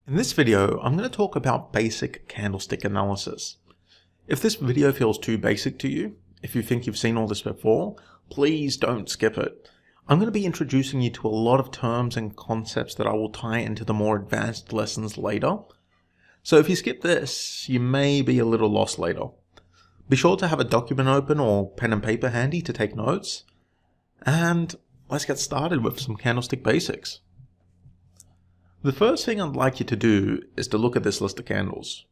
In this video, I'm going to talk about basic candlestick analysis. If this video feels too basic to you, if you think you've seen all this before, please don't skip it. I'm going to be introducing you to a lot of terms and concepts that I will tie into the more advanced lessons later. So if you skip this, you may be a little lost later. Be sure to have a document open or pen and paper handy to take notes. And let's get started with some candlestick basics. The first thing I'd like you to do is to look at this list of candles.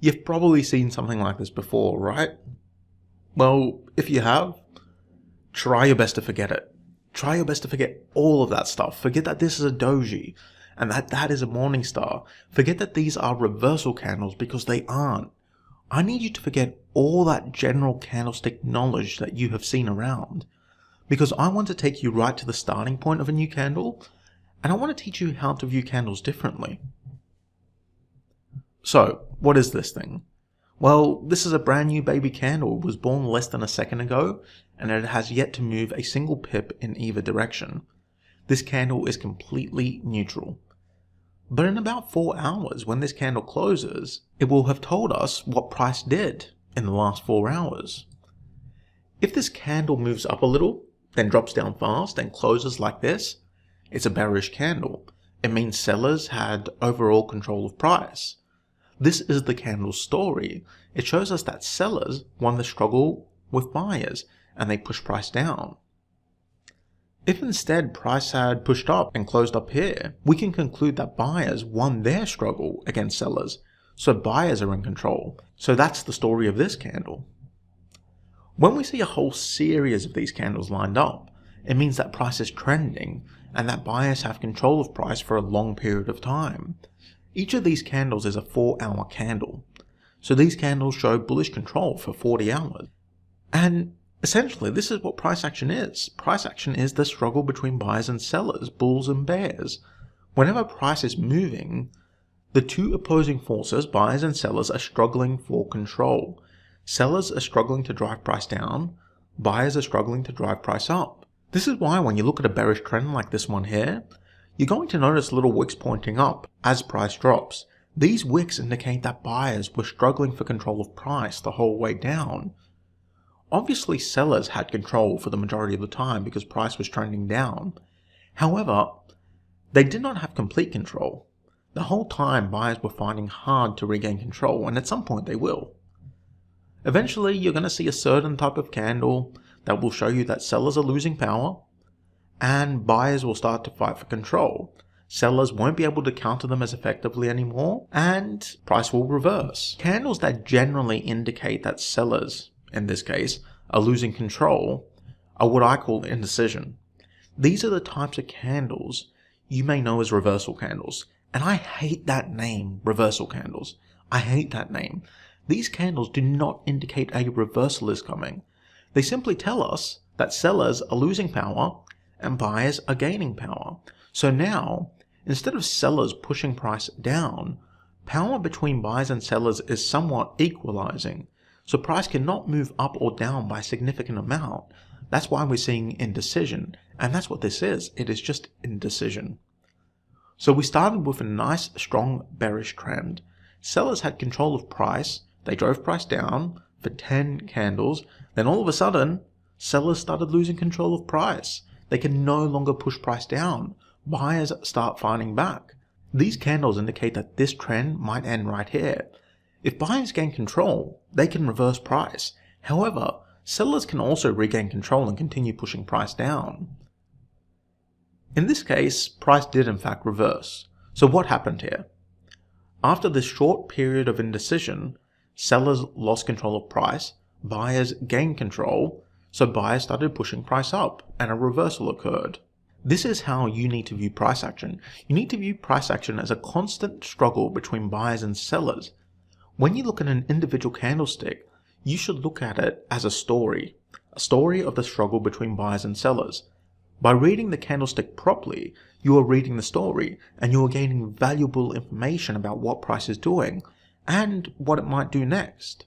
You've probably seen something like this before, right? Well, if you have, try your best to forget it. Try your best to forget all of that stuff. Forget that this is a doji and that is a morning star. Forget that these are reversal candles because they aren't. I need you to forget all that general candlestick knowledge that you have seen around, because I want to take you right to the starting point of a new candle. And I want to teach you how to view candles differently. So, what is this thing? Well, this is a brand new baby candle. It was born less than a second ago, and it has yet to move a single pip in either direction. This candle is completely neutral. But in about 4 hours, when this candle closes, it will have told us what price did in the last 4 hours. If this candle moves up a little, then drops down fast and closes like this, it's a bearish candle. It means sellers had overall control of price. This is the candle's story. It shows us that sellers won the struggle with buyers and they pushed price down. If instead price had pushed up and closed up here, we can conclude that buyers won their struggle against sellers. So buyers are in control. So that's the story of this candle. When we see a whole series of these candles lined up, it means that price is trending and that buyers have control of price for a long period of time. Each of these candles is a 4-hour candle. So these candles show bullish control for 40 hours. And essentially, this is what price action is. Price action is the struggle between buyers and sellers, bulls and bears. Whenever price is moving, the two opposing forces, buyers and sellers, are struggling for control. Sellers are struggling to drive price down. Buyers are struggling to drive price up. This is why when you look at a bearish trend like this one here, you're going to notice little wicks pointing up as price drops. These wicks indicate that buyers were struggling for control of price the whole way down. Obviously, sellers had control for the majority of the time because price was trending down. However, they did not have complete control. The whole time, buyers were finding hard to regain control, and at some point they will. Eventually, you're going to see a certain type of candle that will show you that sellers are losing power and buyers will start to fight for control. Sellers won't be able to counter them as effectively anymore and price will reverse. Candles that generally indicate that sellers, in this case, are losing control are what I call indecision. These are the types of candles you may know as reversal candles. And I hate that name, reversal candles. I hate that name. These candles do not indicate a reversal is coming. They simply tell us that sellers are losing power and buyers are gaining power. So now, instead of sellers pushing price down, power between buyers and sellers is somewhat equalizing. So price cannot move up or down by a significant amount. That's why we're seeing indecision. And that's what this is. It is just indecision. So we started with a nice, strong, bearish trend. Sellers had control of price. They drove price down for 10 candles. Then all of a sudden, sellers started losing control of price. They can no longer push price down. Buyers start fighting back. These candles indicate that this trend might end right here. If buyers gain control, they can reverse price. However, sellers can also regain control and continue pushing price down. In this case, price did in fact reverse. So what happened here? After this short period of indecision, sellers lost control of price, buyers gained control, so buyers started pushing price up and a reversal occurred. This is how you need to view price action. You need to view price action as a constant struggle between buyers and sellers. When you look at an individual candlestick, you should look at it as a story of the struggle between buyers and sellers. By reading the candlestick properly, you are reading the story and you are gaining valuable information about what price is doing and what it might do next.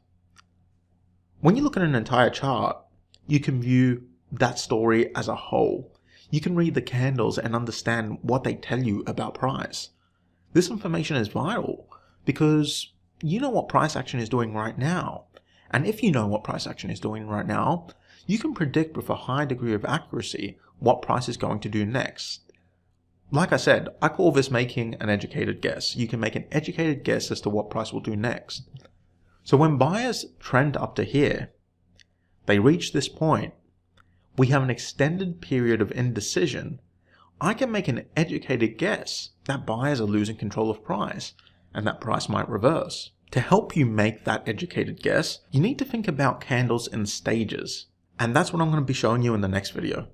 When you look at an entire chart, you can view that story as a whole. You can read the candles and understand what they tell you about price. This information is vital because you know what price action is doing right now. And if you know what price action is doing right now, you can predict with a high degree of accuracy what price is going to do next. Like I said, I call this making an educated guess. You can make an educated guess as to what price will do next. So when buyers trend up to here, they reach this point, we have an extended period of indecision. I can make an educated guess that buyers are losing control of price and that price might reverse. To help you make that educated guess, you need to think about candles in stages. And that's what I'm going to be showing you in the next video.